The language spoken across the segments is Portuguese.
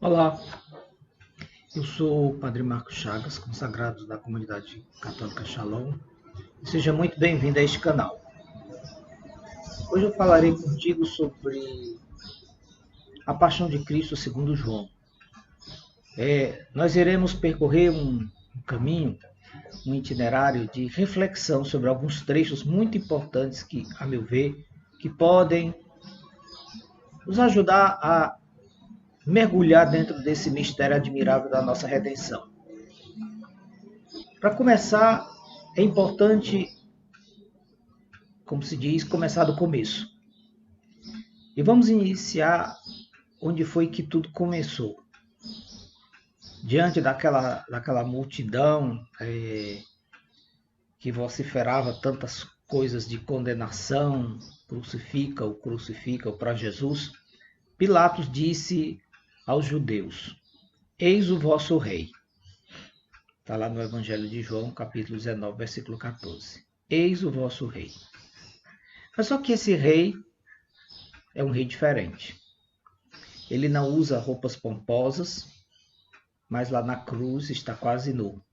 Olá, eu sou o Padre Marcos Chagas, consagrado da comunidade católica Shalom. Seja muito bem-vindo a este canal. Hoje eu falarei contigo sobre a Paixão de Cristo segundo João. Nós iremos percorrer um caminho, um itinerário de reflexão sobre alguns trechos muito importantes que, a meu ver, que podem nos ajudar a mergulhar dentro desse mistério admirável da nossa redenção. Para começar, é importante, como se diz, começar do começo. E vamos iniciar onde foi que tudo começou. Diante daquela multidão que vociferava tantas coisas de condenação, crucifica-o para Jesus, Pilatos disse aos judeus: eis o vosso rei. Está lá no Evangelho de João, capítulo 19, versículo 14. Eis o vosso rei. Mas só que esse rei é um rei diferente. Ele não usa roupas pomposas, mas lá na cruz está quase nu.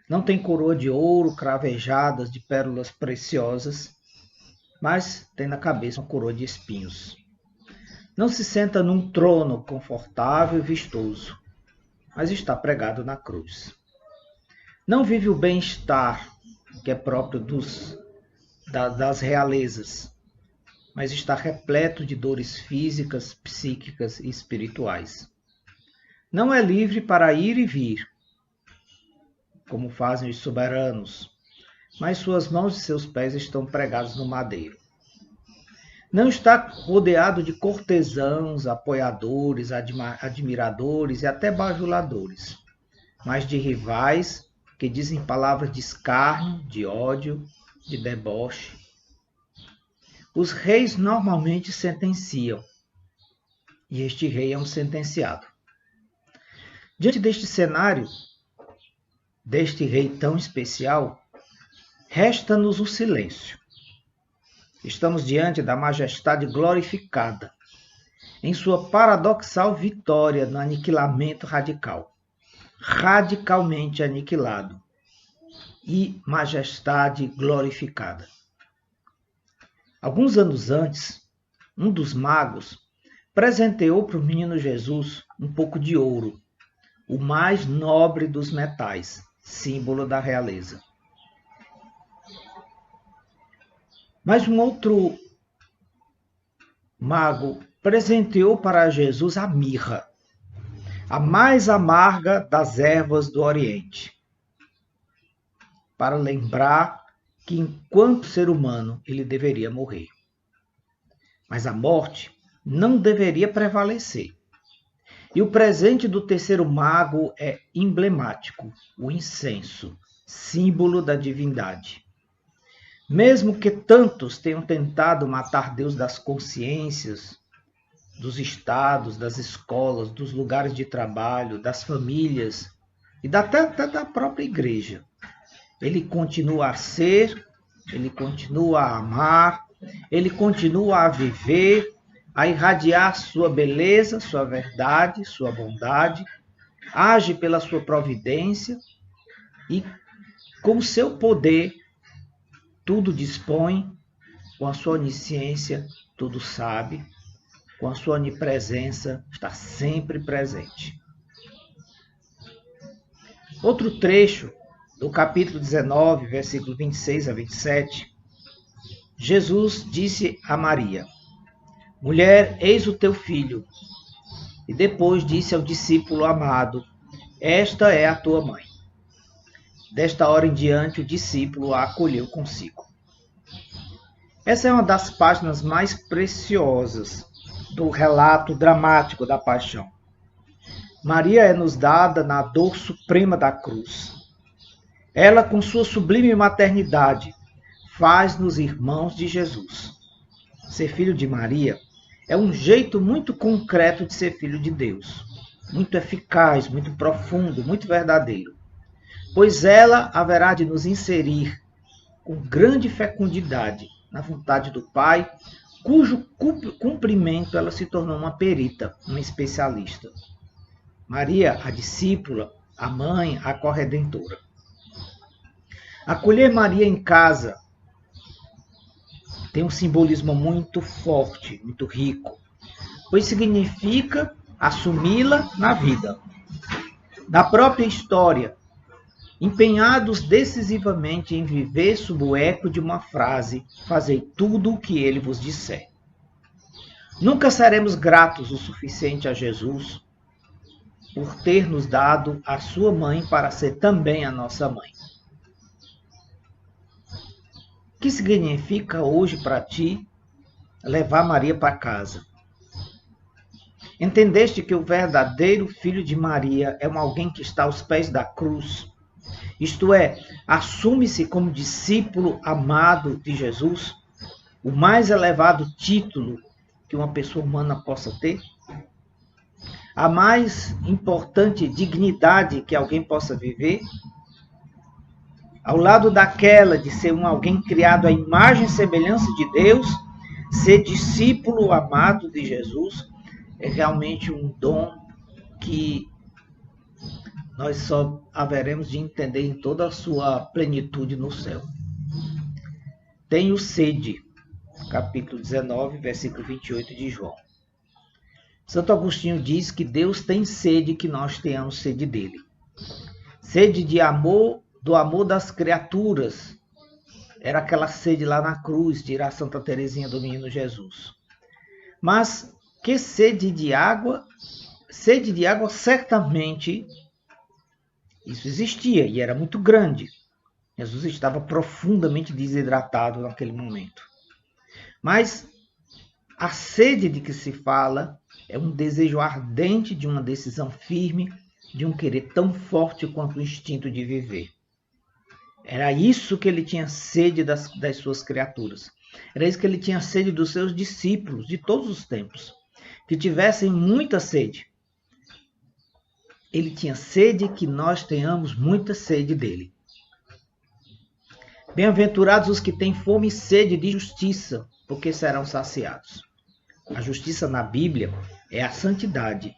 Não tem coroa de ouro cravejadas de pérolas preciosas, mas tem na cabeça uma coroa de espinhos. Não se senta num trono confortável e vistoso, mas está pregado na cruz. Não vive o bem-estar que é próprio das realezas, mas está repleto de dores físicas, psíquicas e espirituais. Não é livre para ir e vir, como fazem os soberanos, mas suas mãos e seus pés estão pregados no madeiro. Não está rodeado de cortesãos, apoiadores, admiradores e até bajuladores, mas de rivais que dizem palavras de escárnio, de ódio, de deboche. Os reis normalmente sentenciam, e este rei é um sentenciado. Diante deste cenário, deste rei tão especial, resta-nos o silêncio. Estamos diante da majestade glorificada, em sua paradoxal vitória no aniquilamento radical. Radicalmente aniquilado e majestade glorificada. Alguns anos antes, um dos magos presenteou para o menino Jesus um pouco de ouro, o mais nobre dos metais, símbolo da realeza. Mas um outro mago presenteou para Jesus a mirra, a mais amarga das ervas do Oriente, para lembrar que enquanto ser humano ele deveria morrer. Mas a morte não deveria prevalecer. E o presente do terceiro mago é emblemático, o incenso, símbolo da divindade. Mesmo que tantos tenham tentado matar Deus das consciências, dos estados, das escolas, dos lugares de trabalho, das famílias e até da própria igreja, ele continua a ser, ele continua a amar, ele continua a viver, a irradiar sua beleza, sua verdade, sua bondade, age pela sua providência e com o seu poder tudo dispõe, com a sua onisciência tudo sabe, com a sua onipresença está sempre presente. Outro trecho do capítulo 19, versículo 26 a 27, Jesus disse a Maria: mulher, eis o teu filho. E depois disse ao discípulo amado: esta é a tua mãe. Desta hora em diante, o discípulo a acolheu consigo. Essa é uma das páginas mais preciosas do relato dramático da paixão. Maria é nos dada na dor suprema da cruz. Ela, com sua sublime maternidade, faz-nos irmãos de Jesus. Ser filho de Maria é um jeito muito concreto de ser filho de Deus, muito eficaz, muito profundo, muito verdadeiro, pois ela haverá de nos inserir com grande fecundidade na vontade do Pai, cujo cumprimento ela se tornou uma perita, uma especialista. Maria, a discípula, a mãe, a corredentora. Acolher Maria em casa tem um simbolismo muito forte, muito rico, pois significa assumi-la na vida. Na própria história, empenhados decisivamente em viver sob o eco de uma frase, fazei tudo o que ele vos disser. Nunca seremos gratos o suficiente a Jesus por ter nos dado a sua mãe para ser também a nossa mãe. O que significa hoje para ti levar Maria para casa? Entendeste que o verdadeiro filho de Maria é alguém que está aos pés da cruz? Isto é, assume-se como discípulo amado de Jesus, o mais elevado título que uma pessoa humana possa ter? A mais importante dignidade que alguém possa viver? Ao lado daquela de ser alguém criado à imagem e semelhança de Deus, ser discípulo amado de Jesus é realmente um dom que nós só haveremos de entender em toda a sua plenitude no céu. Tenho sede, capítulo 19, versículo 28 de João. Santo Agostinho diz que Deus tem sede que nós tenhamos sede dele. Sede de amor, do amor das criaturas. Era aquela sede lá na cruz, dirá Santa Teresinha do Menino Jesus. Mas que sede de água? Sede de água certamente isso existia e era muito grande. Jesus estava profundamente desidratado naquele momento. Mas a sede de que se fala é um desejo ardente de uma decisão firme, de um querer tão forte quanto o instinto de viver. Era isso que ele tinha sede das suas criaturas. Era isso que ele tinha sede dos seus discípulos de todos os tempos, que tivessem muita sede. Ele tinha sede que nós tenhamos muita sede dele. Bem-aventurados os que têm fome e sede de justiça, porque serão saciados. A justiça na Bíblia é a santidade.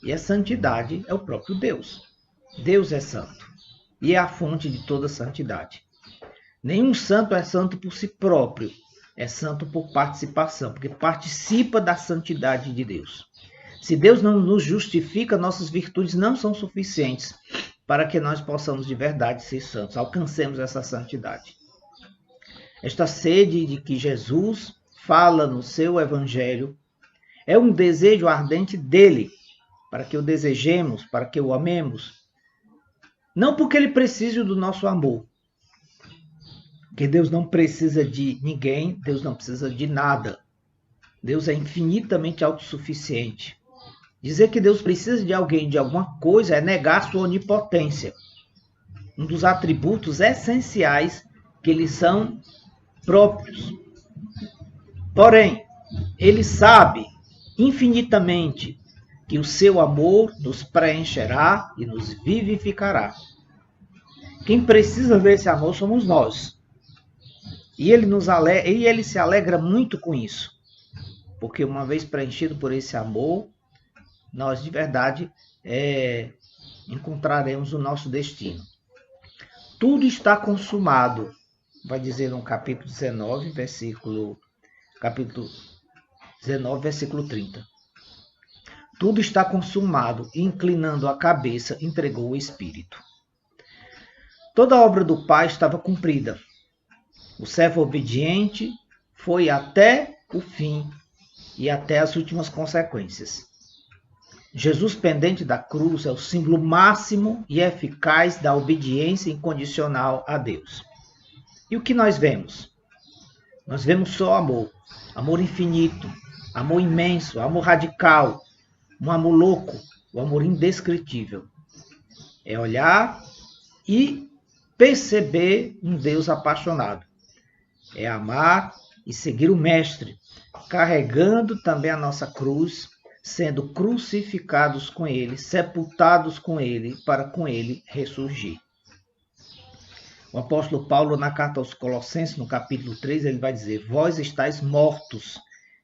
E a santidade é o próprio Deus. Deus é santo. E é a fonte de toda santidade. Nenhum santo é santo por si próprio. É santo por participação, porque participa da santidade de Deus. Se Deus não nos justifica, nossas virtudes não são suficientes para que nós possamos de verdade ser santos, alcancemos essa santidade. Esta sede de que Jesus fala no seu evangelho é um desejo ardente dele, para que o desejemos, para que o amemos. Não porque ele precise do nosso amor, porque Deus não precisa de ninguém, Deus não precisa de nada. Deus é infinitamente autossuficiente. Dizer que Deus precisa de alguém, de alguma coisa, é negar sua onipotência. Um dos atributos essenciais que lhe são próprios. Porém, ele sabe infinitamente que o seu amor nos preencherá e nos vivificará. Quem precisa desse amor somos nós. E ele se alegra muito com isso. Porque uma vez preenchido por esse amor, nós de verdade encontraremos o nosso destino. Tudo está consumado, vai dizer no capítulo 19, versículo 30. Tudo está consumado, e inclinando a cabeça, entregou o Espírito. Toda a obra do Pai estava cumprida. O servo obediente foi até o fim e até as últimas consequências. Jesus pendente da cruz é o símbolo máximo e eficaz da obediência incondicional a Deus. E o que nós vemos? Nós vemos só amor. Amor infinito, amor imenso, amor radical, um amor louco, um amor indescritível. É olhar e perceber um Deus apaixonado. É amar e seguir o Mestre, carregando também a nossa cruz, sendo crucificados com ele, sepultados com ele, para com ele ressurgir. O apóstolo Paulo, na carta aos Colossenses, no capítulo 3, ele vai dizer: vós estáis mortos,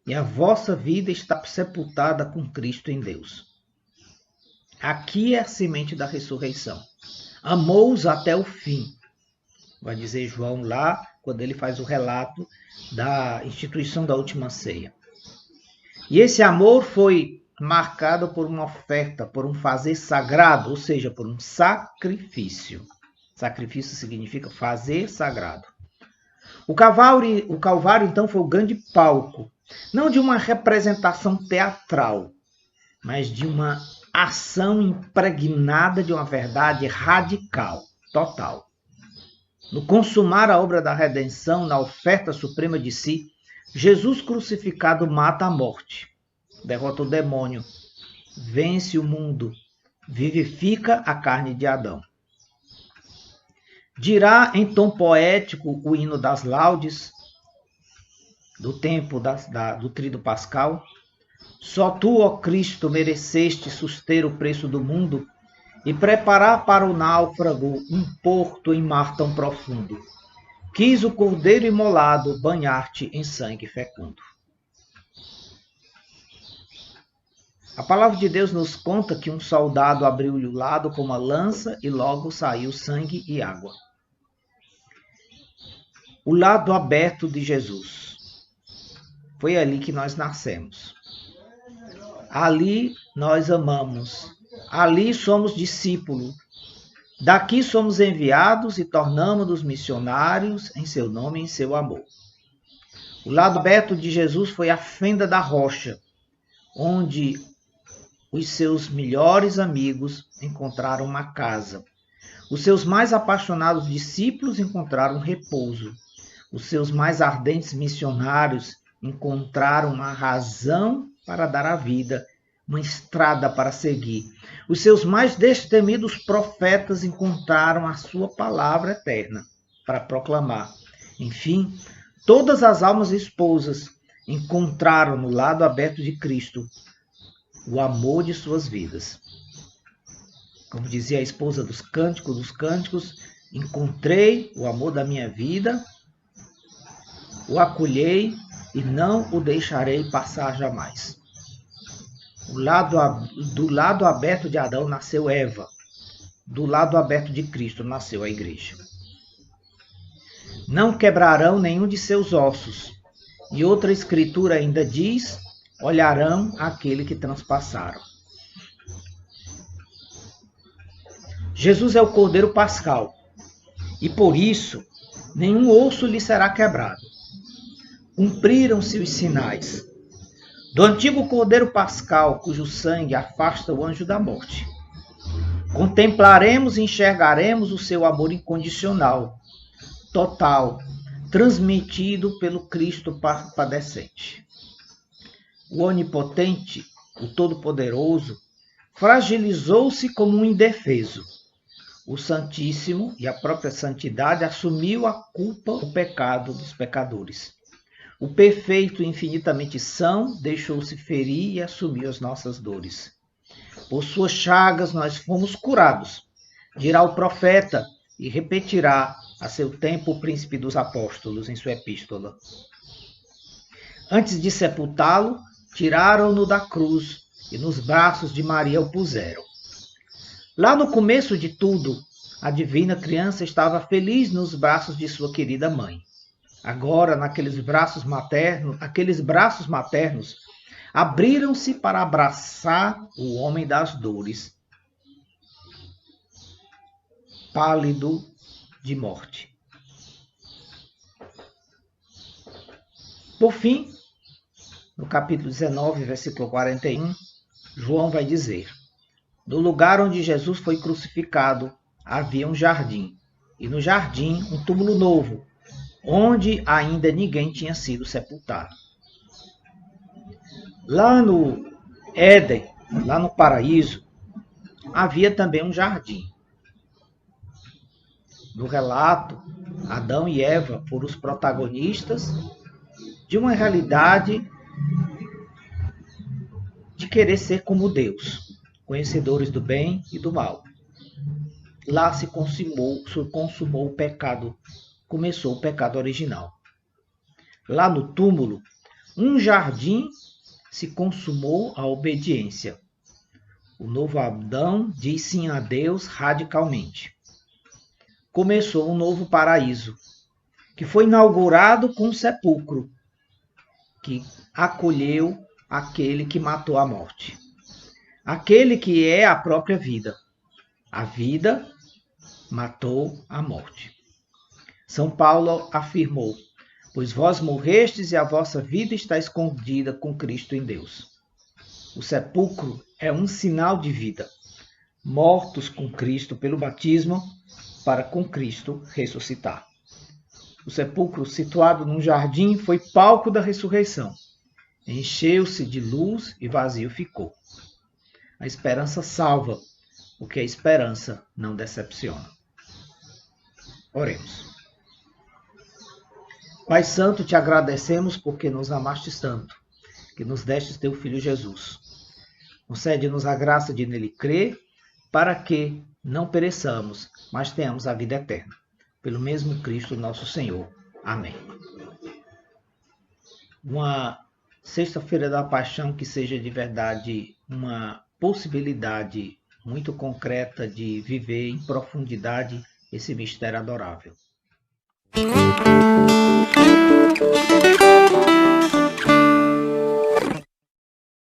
e a vossa vida está sepultada com Cristo em Deus. Aqui é a semente da ressurreição. Amou-os até o fim. Vai dizer João lá, quando ele faz o relato da instituição da última ceia. E esse amor foi marcado por uma oferta, por um fazer sagrado, ou seja, por um sacrifício. Sacrifício significa fazer sagrado. O Calvário, então, foi o grande palco, não de uma representação teatral, mas de uma ação impregnada de uma verdade radical, total. No consumar a obra da redenção, na oferta suprema de si, Jesus crucificado mata a morte, derrota o demônio, vence o mundo, vivifica a carne de Adão. Dirá em tom poético o hino das laudes, do tempo do Tríduo Pascal: só tu, ó Cristo, mereceste suster o preço do mundo e preparar para o náufrago um porto em mar tão profundo. Quis o cordeiro imolado banhar-te em sangue fecundo. A palavra de Deus nos conta que um soldado abriu-lhe o lado com uma lança e logo saiu sangue e água. O lado aberto de Jesus. Foi ali que nós nascemos. Ali nós amamos. Ali somos discípulos. Daqui somos enviados e tornamos-nos missionários em seu nome e em seu amor. O lado aberto de Jesus foi a fenda da rocha, onde os seus melhores amigos encontraram uma casa. Os seus mais apaixonados discípulos encontraram repouso. Os seus mais ardentes missionários encontraram uma razão para dar a vida, uma estrada para seguir. Os seus mais destemidos profetas encontraram a sua palavra eterna para proclamar. Enfim, todas as almas esposas encontraram no lado aberto de Cristo o amor de suas vidas. Como dizia a esposa dos Cânticos, encontrei o amor da minha vida, o acolhei e não o deixarei passar jamais. Do lado aberto de Adão nasceu Eva. Do lado aberto de Cristo nasceu a igreja. Não quebrarão nenhum de seus ossos. E outra escritura ainda diz: olharão aquele que transpassaram. Jesus é o Cordeiro Pascal. E por isso, nenhum osso lhe será quebrado. Cumpriram-se os sinais do antigo Cordeiro Pascal, cujo sangue afasta o anjo da morte. Contemplaremos e enxergaremos o seu amor incondicional, total, transmitido pelo Cristo padecente. O Onipotente, o Todo-Poderoso, fragilizou-se como um indefeso. O Santíssimo e a própria santidade assumiu a culpa, o pecado dos pecadores. O perfeito e infinitamente são deixou-se ferir e assumiu as nossas dores. Por suas chagas nós fomos curados, dirá o profeta e repetirá a seu tempo o príncipe dos apóstolos em sua epístola. Antes de sepultá-lo, tiraram-no da cruz e nos braços de Maria o puseram. Lá no começo de tudo, a divina criança estava feliz nos braços de sua querida mãe. Agora, aqueles braços maternos abriram-se para abraçar o homem das dores, pálido de morte. Por fim, no capítulo 19, versículo 41, João vai dizer: no lugar onde Jesus foi crucificado havia um jardim, e no jardim um túmulo novo, onde ainda ninguém tinha sido sepultado. Lá no Éden, lá no paraíso, havia também um jardim. No relato, Adão e Eva foram os protagonistas de uma realidade de querer ser como Deus, conhecedores do bem e do mal. Lá se consumou o pecado, começou o pecado original. Lá no túmulo, um jardim, se consumou a obediência. O novo Adão diz sim a Deus radicalmente. Começou um novo paraíso, que foi inaugurado com o sepulcro, que acolheu aquele que matou a morte. Aquele que é a própria vida. A vida matou a morte. São Paulo afirmou: pois vós morrestes e a vossa vida está escondida com Cristo em Deus. O sepulcro é um sinal de vida. Mortos com Cristo pelo batismo, para com Cristo ressuscitar. O sepulcro, situado num jardim, foi palco da ressurreição. Encheu-se de luz e vazio ficou. A esperança salva, porque a esperança não decepciona. Oremos. Pai Santo, te agradecemos porque nos amastes tanto, que nos destes teu Filho Jesus. Concede-nos a graça de nele crer, para que não pereçamos, mas tenhamos a vida eterna. Pelo mesmo Cristo nosso Senhor. Amém. Uma Sexta-feira da Paixão que seja de verdade uma possibilidade muito concreta de viver em profundidade esse mistério adorável.